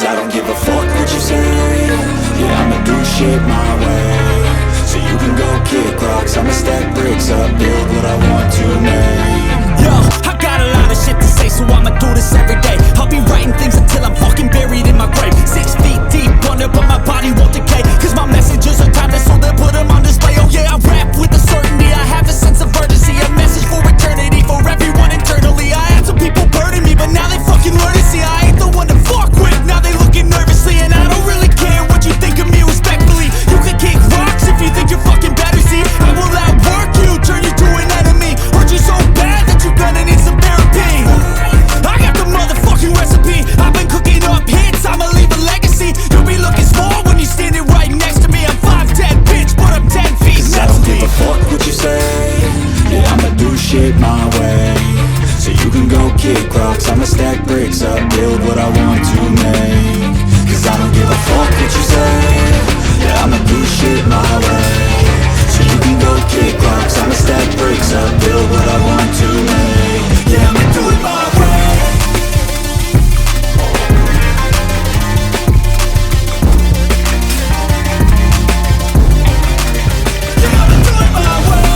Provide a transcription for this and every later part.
I don't give a fuck what you say. Yeah, I'ma do shit my way. So you can go kick rocks, I'ma stack bricks up, build what I want to make. Yo, I got a lot of shit to say, so I'ma do this every day. I'll be writing things until I'm fucking buried in my grave. 6 feet deep under, but my body won't decay. Cause my messages are timeless, so they'll put them on display. Oh yeah, I rap with a certainty, I have a sense of urgency. A message for eternity, for everyone internally. I had some people burning me, but now they fucking learn to see I ain't the one to fuck with. Now they looking nervously, and I don't really care what you think of me respectfully. You can kick rocks if you think you're fucking better, see. I will outwork you, turn you to an enemy. Hurt you so bad that you're gonna need some therapy. I got the motherfucking recipe. I've been cooking up hits, I'ma leave a legacy. You'll be looking small when you're standing right next to me. I'm 5'10", bitch, but I'm 10 feet. Cause I don't give a fuck what you say. Yeah, I'ma do shit my way. So you can go kick rocks, I'ma stack bricks up, build what I want to make. Cause I don't give a fuck what you say. Yeah, I'ma do shit my way. So you can go kick rocks, I'ma stack bricks up, build what I want to make. Yeah, I'ma do it my way. Yeah, I'ma do it my way.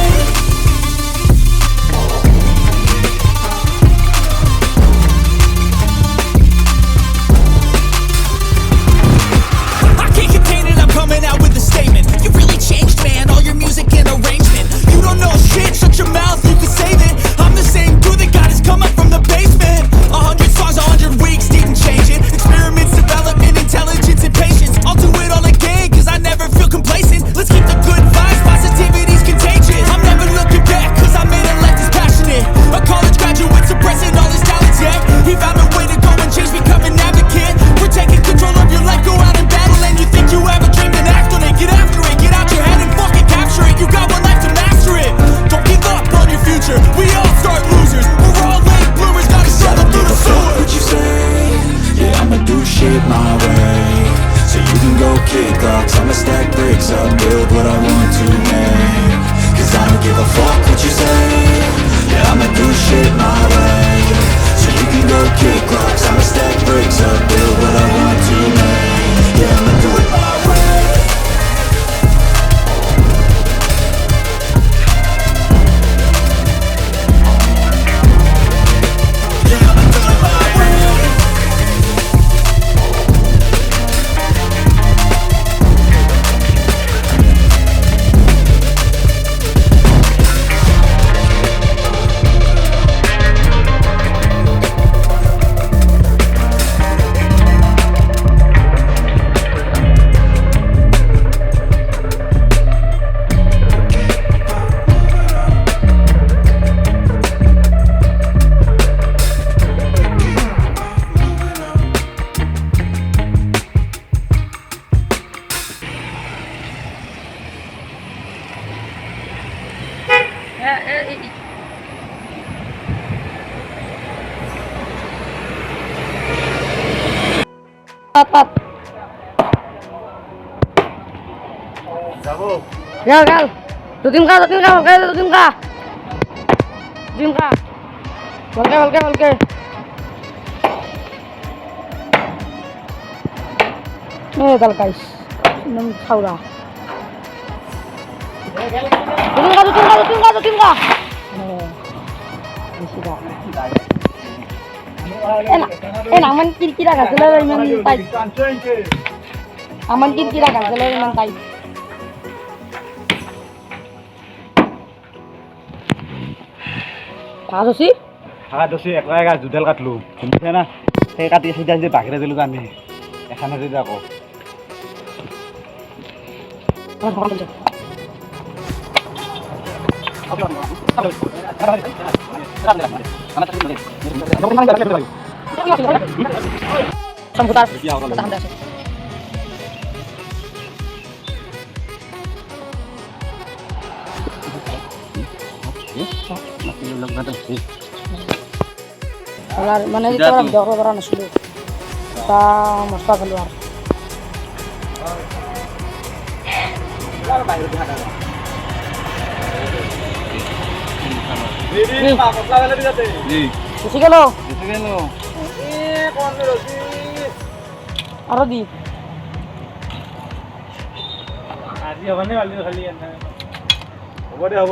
I can't contain it, I'm coming out with a statement. You really changed, man, all your music and arrangement. You don't know shit, shut your mouth, you can save it. I'm the same dude that got his come up from the basement. 100 songs, 100 weeks, didn't change it. Experiments, development, intelligence, and patience. I'll do it all again, cause I never feel complacent. Let's keep the good vibes, positivity's contagious. I'm never looking back, cause I made a life that's passionate. A college graduate suppressing all his talents, yeah. He found a way to go and change, become an advocate. We're taking control of your life, go out and battle. And you think you have a dream, then act on it. Get after it, get out your head and fucking capture it. You got one life to master it. Don't give up on your future, we all start losers. We're all late bloomers, gotta struggle through the Fuck sewer. what you say. Yeah, I'ma do shit my way. So you can go kick rocks, I'ma stack bricks up, build what I want to make. Cause I don't give a fuck what you say. Yeah, I'ma do shit my way. So you can go kick rocks, I'ma stack bricks up, build what I want to make. Yeah, I'ma do it my way. Yeah, I'ma do it my way. Up. Gal. Tutim ka. Walke. Gal guys. Nang khaura. Tutim ka. Isida. Aman kira-kira ka sila yung tay. Aman kira-kira ka sila yung tay. কাটি একলাই দুডাল কাটলো শুনিছে না সেই কাটি চিধা চিধি বাহিৰে দিলোঁ আমি এখানে দিলে আকৌ Sambutan. Kalau mana itu orang jauh orang nasuh, kita mesti keluar. Ini apa? Apa lagi ada? Nih. Isi kalo. আৰু দি আজি হ'বনে খালি হ'ব দে হ'ব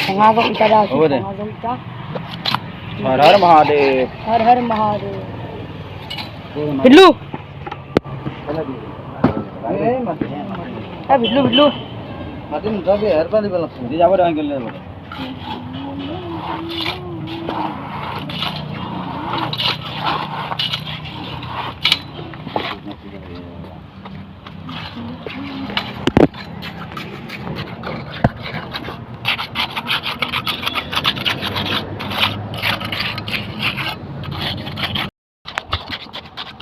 ভঙা জলকিটা দা আছে হ'ব দে। ভঙা জলকিটা হৰ হৰ মহাদেৱ হৰ হৰ মহাদেৱ বিল্লু বিল্লু বিল্লু মাতিম যাবি হেৰ পৰা দিব লাগছে দি যাব দে গেলে যাব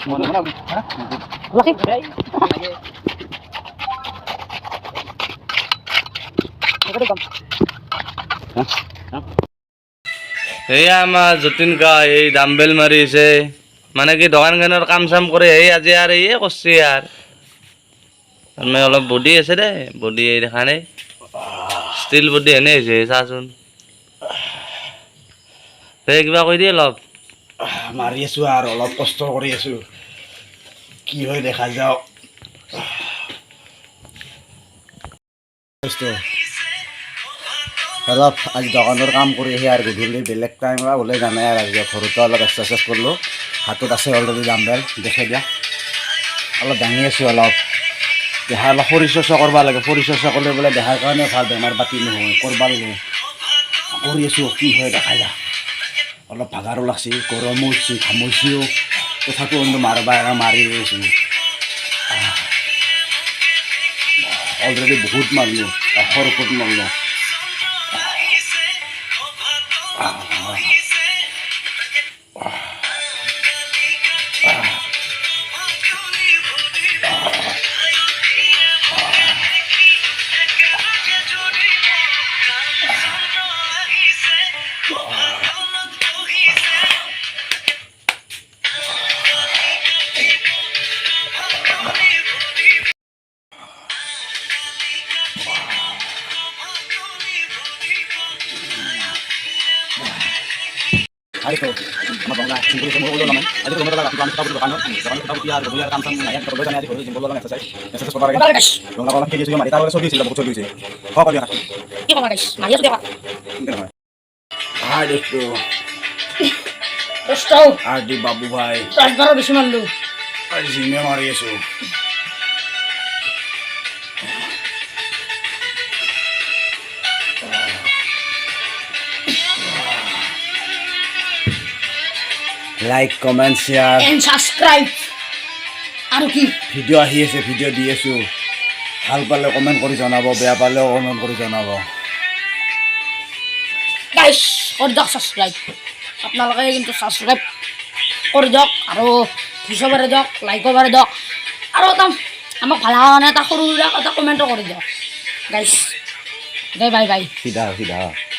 মনে মনে হ্যাঁ লক্ষী এয়া আমাৰ যতীন কা এই ডাম্বেল মাৰিছে মানে কি দোকানখনৰ কাম চাম কৰে এই আজি আৰু এই কৰছে আৰু মানে অলপ বডি আছে দে বডি এই দেখা নাই ষ্টিল বডি এনে হৈছে চাচোন এই কিবা কৈ দিয়ে অলপ মাৰি আছো আৰু অলপ কষ্ট কৰি আছো কি হয় দেখা যাওক অলপ আজি দোকানৰ কাম কৰি আহি আৰু গধূলি বেলেগ টাইম ওলাই জানাই আৰু আজি ঘৰতো অলপ এক্সাৰচাইজ কৰিলোঁ হাতত আছে অলৰেডি ডাম্বেল দেখাই দিয়া অলপ দাঙি আছোঁ অলপ দেহা অলপ শৰীৰ চৰ্চা কৰিব লাগে শৰীৰ চৰ্চা কৰিলে বোলে দেহাৰ কাৰণে ভাল বেমাৰ পাতি নহয় কৰিব লাগে কৰি আছোঁ কি হয় দেখা যা অলপ ভাগাৰো লাগছে গৰমো উঠছে ঘামুচিও তথাপিও কিন্তু মাৰি আছোঁ অলৰেডি বহুত মাৰিলোঁ 100 ওপৰত মাৰিলোঁ Ayo, mabang na. Simbolo sa mga ulo naman. Ayo, kung matalaga, kung ano ka bukan, kung ano ka buti ar, bulan kam sam na yan, kalau sana aja simbolo lang exercise. Exercise para guys. Yung lakolan kaya siya mari, tahu so sila buku so sila. Kau kau dia. কি কমা guys মারিয়া তো দেখা Aduh tuh. দশটাও Adi babu bhai. 10-12 বেশি মারলো Ayo sini mari yesu. Like comment share and subscribe আৰু কি ভিডিঅ' আহি আছে ভিডিঅ' দি আছোঁ ভাল পালে কমেণ্ট কৰি জনাব বেয়া পালেও কমেণ্ট কৰি জনাব গাইছ কৰি দিয়ক ছাবস্ক্ৰাইব আপোনালোকে কিন্তু ছাবস্ক্ৰাইব কৰি দিয়ক আৰু ভিউজো বাঢ়ি দিয়ক লাইকো বাঢ়ি দিয়ক আৰু এটা আমাক ভাল লগা কাৰণে এটা সৰু সুৰা এটা কমেণ্টো কৰি দিয়ক গাইছ দে বাই বাই সিধা